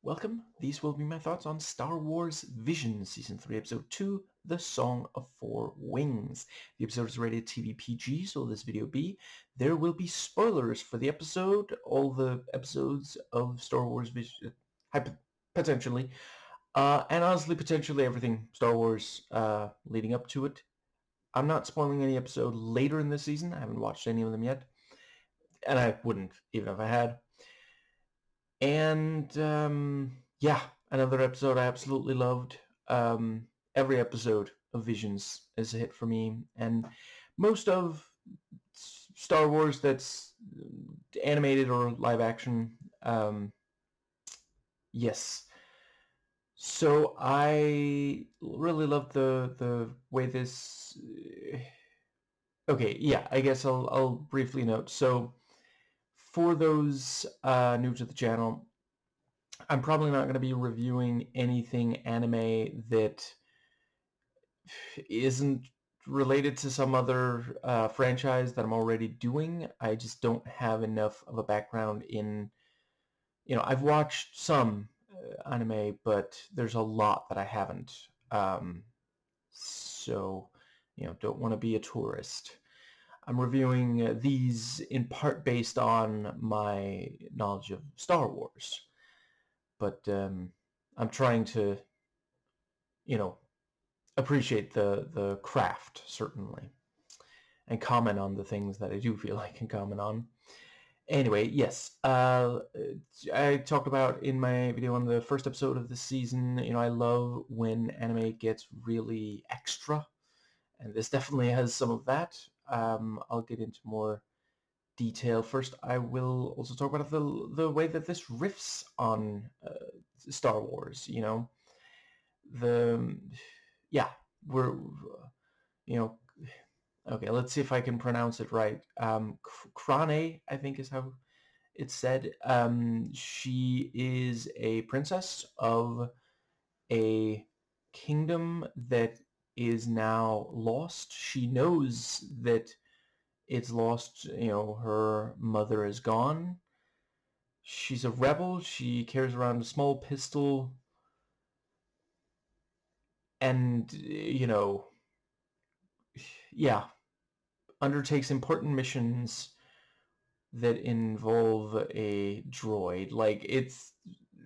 Welcome. These will be my thoughts on Star Wars Visions, Season 3, Episode 2, The Song of Four Wings. The episode is rated TV PG, so this video be. There will be spoilers for the episode, all the episodes of Star Wars Visions, potentially, and honestly, potentially everything Star Wars leading up to it. I'm not spoiling any episode later in this season. I haven't watched any of them yet, and I wouldn't, even if I had. And yeah, another episode I absolutely loved. Every episode of Visions is a hit for me, and most of Star Wars that's animated or live action, yes. So I really love the way this. Okay, yeah, I guess I'll briefly note. So for those new to the channel, I'm probably not going to be reviewing anything anime that isn't related to some other franchise that I'm already doing. I just don't have enough of a background in, I've watched some anime, but there's a lot that I haven't. So, don't want to be a tourist. I'm reviewing these in part based on my knowledge of Star Wars. But I'm trying to, appreciate the craft, certainly, and comment on the things that I do feel I can comment on. Anyway, yes, I talked about in my video on the first episode of this season, I love when anime gets really extra, and this definitely has some of that. I'll get into more detail. First, I will also talk about the way that this riffs on Star Wars, the yeah, we're okay, let's see if I can pronounce it right. Crane, I think is how it's said. She is a princess of a kingdom that is now lost. She knows that it's lost, her mother is gone. She's a rebel. She carries around a small pistol and, yeah, undertakes important missions that involve a droid. Like,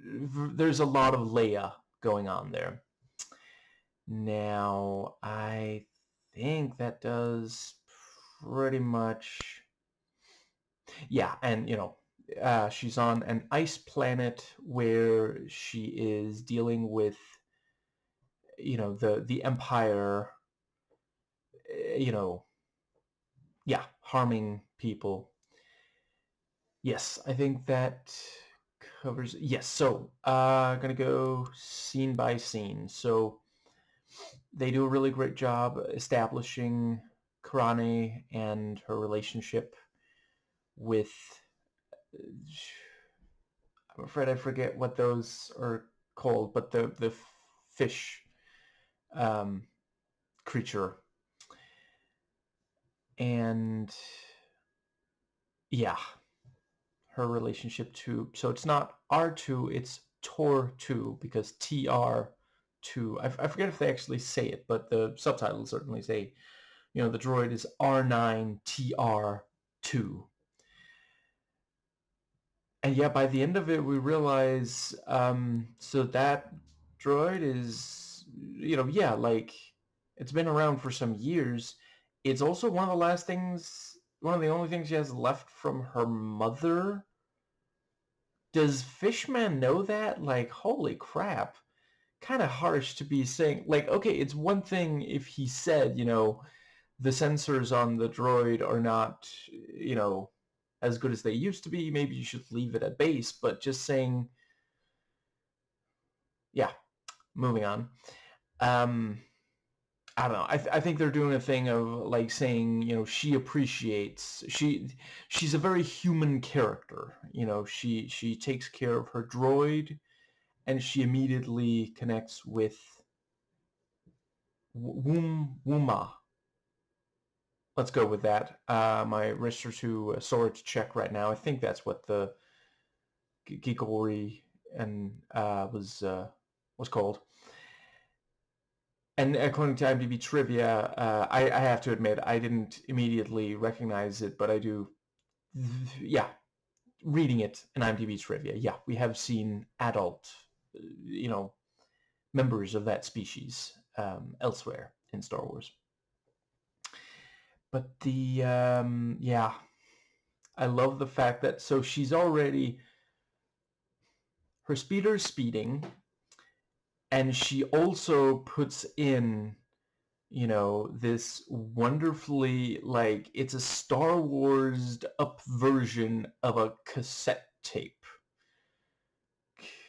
there's a lot of Leia going on there. Now, I think that does pretty much, yeah, and, she's on an ice planet where she is dealing with, the Empire, yeah, harming people. Yes, I think that covers. Yes, so gonna go scene by scene. So they do a really great job establishing Karane and her relationship with. I'm afraid I forget what those are called, but the fish creature, and yeah, her relationship to, so it's not R2, it's Tor2, because TR2, I forget if they actually say it, but the subtitles certainly say, the droid is R9TR2. And yeah, by the end of it, we realize, so that droid is, yeah, like, it's been around for some years. It's also one of the only things she has left from her mother. Does Fishman know that? Like, holy crap. Kind of harsh to be saying. Like, okay, it's one thing if he said, the sensors on the droid are not, as good as they used to be. Maybe you should leave it at base. But just saying, yeah, moving on. I don't know. I think they're doing a thing of like saying, she appreciates, she's a very human character. She takes care of her droid, and she immediately connects with Wuma. Let's go with that. My wrists are too sore to check right now. I think that's what the Gigori and was called. And according to IMDb trivia, I have to admit I didn't immediately recognize it, but I do. Yeah, reading it in IMDb trivia, yeah, we have seen adult, you know, members of that species elsewhere in Star Wars. But yeah, I love the fact that so she's already her speeder is speeding, and she also puts in this wonderfully, like, it's a Star Wars up version of a cassette tape.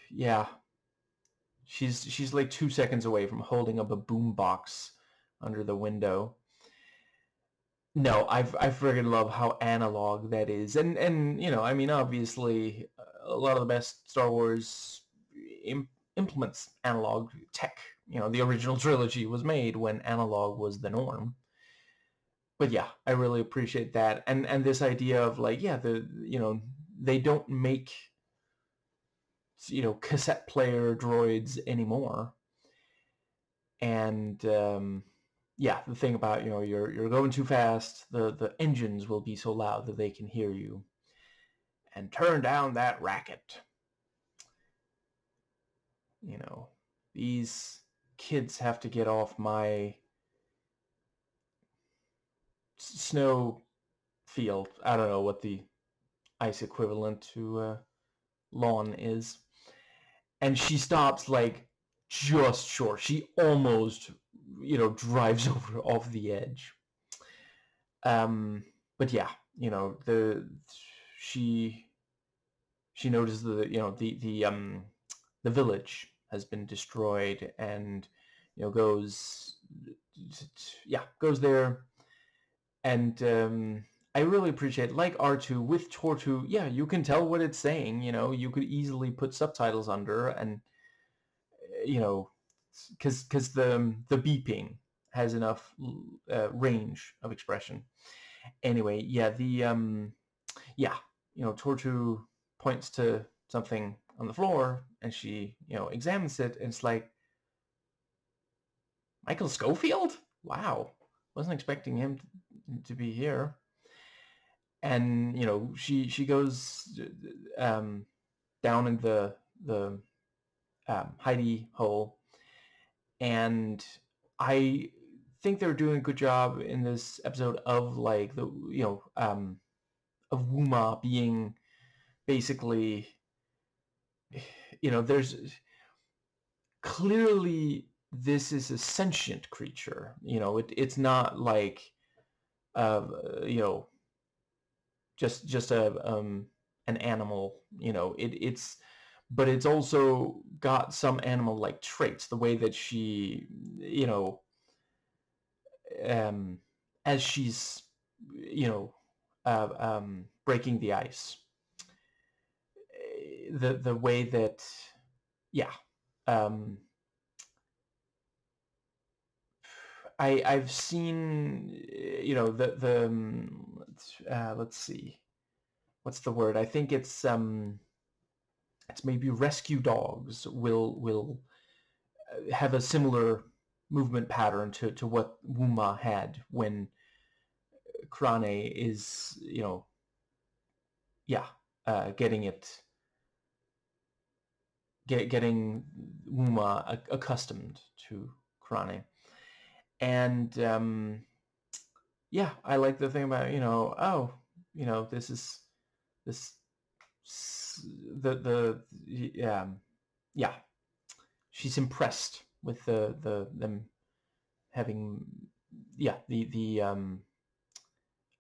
Yeah, she's like 2 seconds away from holding up a boombox under the window. No, I freaking love how analog that is, and I mean, obviously, a lot of the best Star Wars implements analog tech. The original trilogy was made when analog was the norm. But yeah, I really appreciate that, and this idea of, like, yeah, they don't make cassette player droids anymore. And yeah, the thing about you're going too fast, the engines will be so loud that they can hear you, and turn down that racket. These kids have to get off my snow field. I don't know what the ice equivalent to lawn is. And she stops, like, just short. She almost drives over off the edge. But yeah, she notices the village has been destroyed, and goes there. And I really appreciate, like R2 with Tortu, yeah, you can tell what it's saying. You could easily put subtitles under, and because the beeping has enough range of expression. Anyway, yeah, Tortu points to something on the floor, and she examines it, and it's like, Michael Scofield? Wow, wasn't expecting him to be here. And she goes down in the hidey hole, and I think they're doing a good job in this episode of, like, the of Wuma being basically, there's clearly, this is a sentient creature. It's not like you know just an animal. It's but it's also got some animal-like traits. The way that she, as she's, breaking the ice, the way that, yeah, I've seen, let's see, what's the word? I think it's maybe rescue dogs will have a similar movement pattern to what Wuma had when Krane is, getting getting Wuma accustomed to Krane. And yeah, I like the thing about, this is this the yeah, she's impressed with them having, the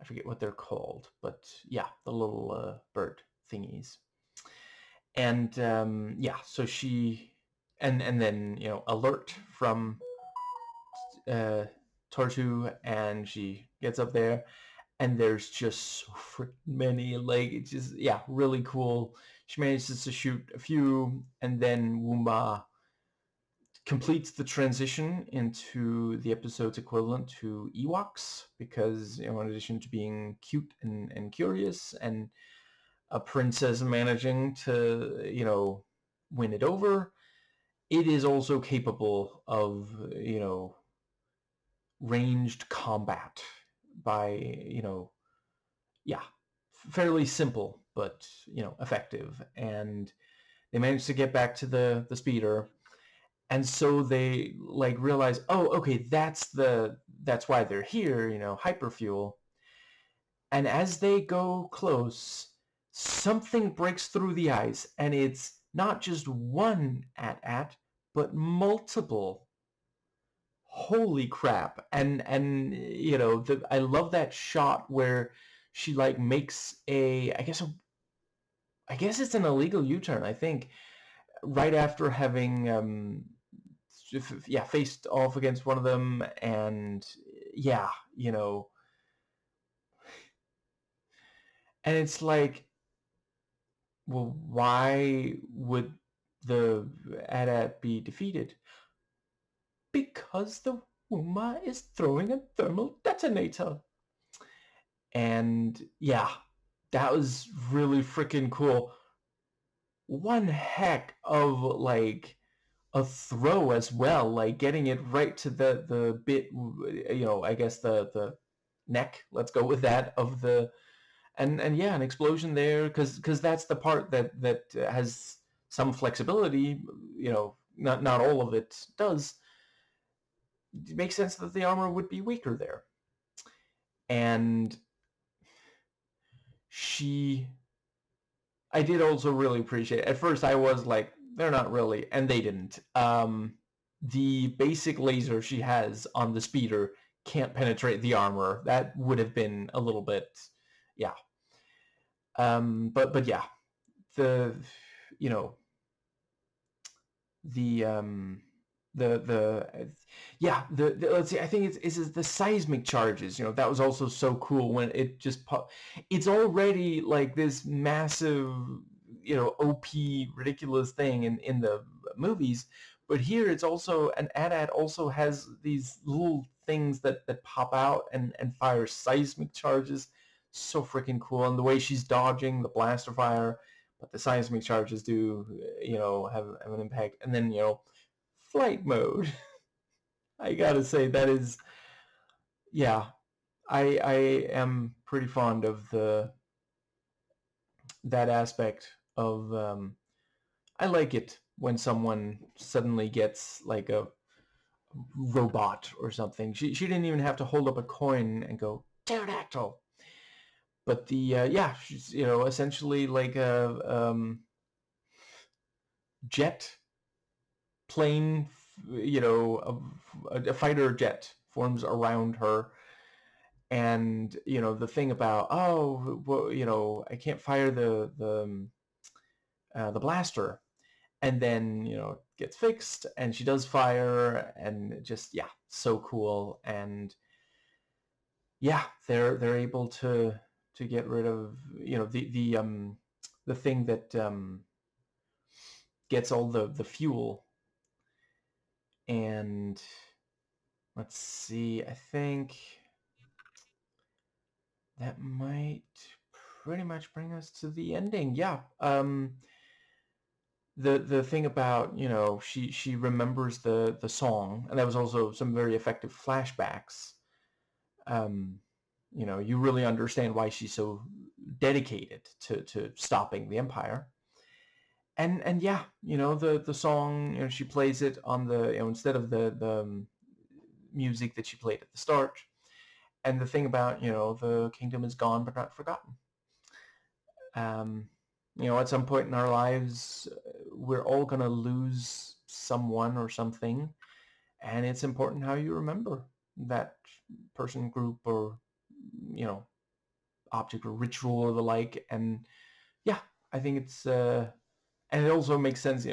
I forget what they're called, but yeah, the little bird thingies. And yeah, so she, and then alert from Tortu, and she gets up there, and there's just so freaking many. Like, it's just, yeah, really cool. She manages to shoot a few, and then Wumba completes the transition into the episode's equivalent to Ewoks, because in addition to being cute and curious, and a princess managing to win it over, it is also capable of, ranged combat by, yeah, fairly simple, but, effective. And they managed to get back to the speeder. And so they like realize, oh, okay, that's why they're here, hyperfuel. And as they go close, something breaks through the ice, and it's not just one at, but multiple. Holy crap. And I love that shot where she like makes I guess it's an illegal U-turn, I think, right after having yeah, faced off against one of them. And yeah, and it's like, well, why would the AT-AT be defeated? Because the Wuma is throwing a thermal detonator. And yeah, that was really freaking cool. One heck of like a throw as well, like getting it right to the bit, I guess the neck. Let's go with that of the and yeah, an explosion there, because that's the part that has some flexibility. Not all of it does. It makes sense that the armor would be weaker there. And she I did also really appreciate it. At first I was like, they're not really, and they didn't. The basic laser she has on the speeder can't penetrate the armor. That would have been a little bit, yeah. But yeah, the you know the yeah, the let's see, I think it's the seismic charges. That was also so cool when it just it's already like this massive, OP ridiculous thing in the movies, but here it's also an AT-AT also has these little things that pop out and fire seismic charges. So freaking cool. And the way she's dodging the blaster fire, but the seismic charges do, have an impact. And then, flight mode. I gotta say that is, yeah, I am pretty fond of that aspect of. I like it when someone suddenly gets like a robot or something. She didn't even have to hold up a coin and go pterodactyl. But yeah, she's, essentially like a jet plane, a fighter jet forms around her. And the thing about, oh, well, I can't fire the blaster, and then gets fixed, and she does fire, and just, yeah, so cool. And yeah, they're able to get rid of the thing that gets all the fuel. And let's see, I think that might pretty much bring us to the ending. Yeah. The thing about, she remembers the song, and that was also some very effective flashbacks. um you really understand why she's so dedicated to stopping the Empire. And yeah, the song, she plays it on the, instead of the music that she played at the start. And the thing about, the kingdom is gone but not forgotten. um at some point in our lives, we're all going to lose someone or something, and it's important how you remember that person, group, or you know object or ritual or the like. And yeah, I think it's and it also makes sense,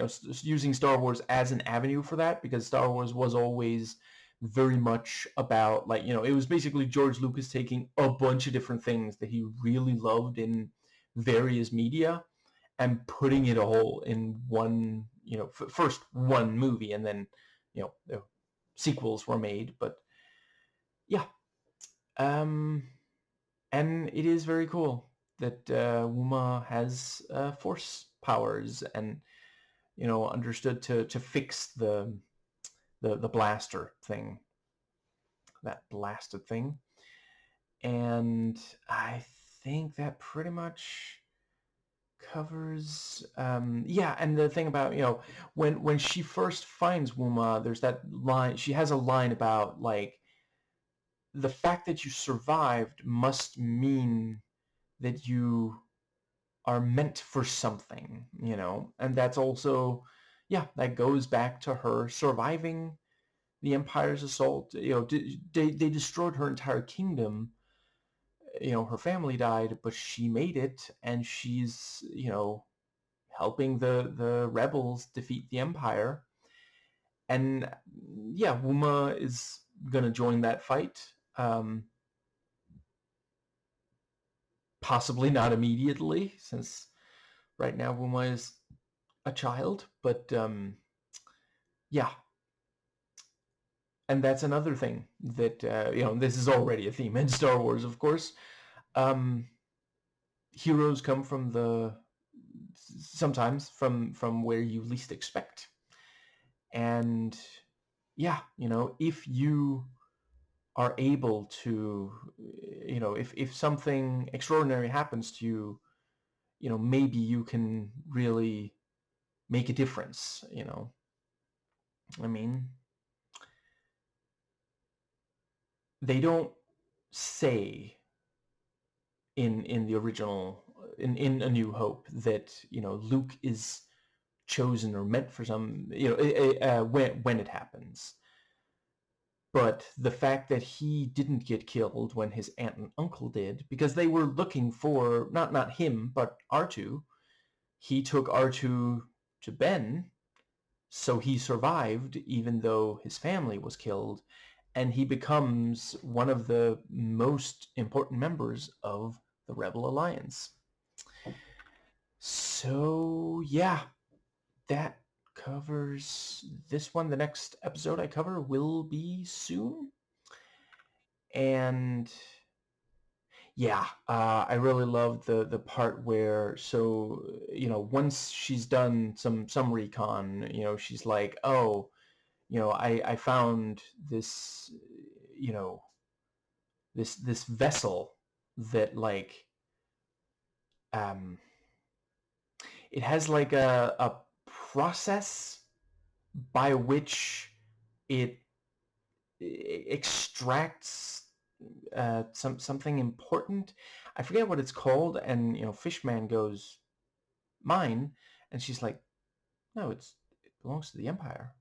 using Star Wars as an avenue for that, because Star Wars was always very much about, like, it was basically George Lucas taking a bunch of different things that he really loved in various media and putting it all in one, first one movie, and then, the sequels were made. But yeah, um, and it is very cool that Wuma has force powers. And understood to fix the blaster thing, that blasted thing. And I think that pretty much covers yeah. And the thing about, when she first finds Wuma, there's that line. She has a line about, like, the fact that you survived must mean that you are meant for something, and that's also, yeah, that goes back to her surviving the Empire's assault. They destroyed her entire kingdom. Her family died, but she made it, and she's, helping the rebels defeat the Empire. And yeah, Wuma is gonna join that fight. Possibly not immediately, since right now Wuma is a child, but yeah. And that's another thing that, this is already a theme in Star Wars, of course. Um, Heroes come sometimes from where you least expect. And yeah, if you are able to, if something extraordinary happens to you, maybe you can really make a difference. I mean, they don't say in the original, in A New Hope, that Luke is chosen or meant for some, when it happens. But the fact that he didn't get killed when his aunt and uncle did, because they were looking for not him but R2. He took R2 to Ben, so he survived even though his family was killed, and he becomes one of the most important members of the Rebel Alliance. So yeah, that covers this one. The next episode I cover will be soon. And yeah, I really love the part where, so, once she's done some recon, she's like, oh, I found this, you know, this vessel that, like, um, it has like a process by which it extracts something important. I forget what it's called, and Fishman goes, mine, and she's like, no, it belongs to the Empire.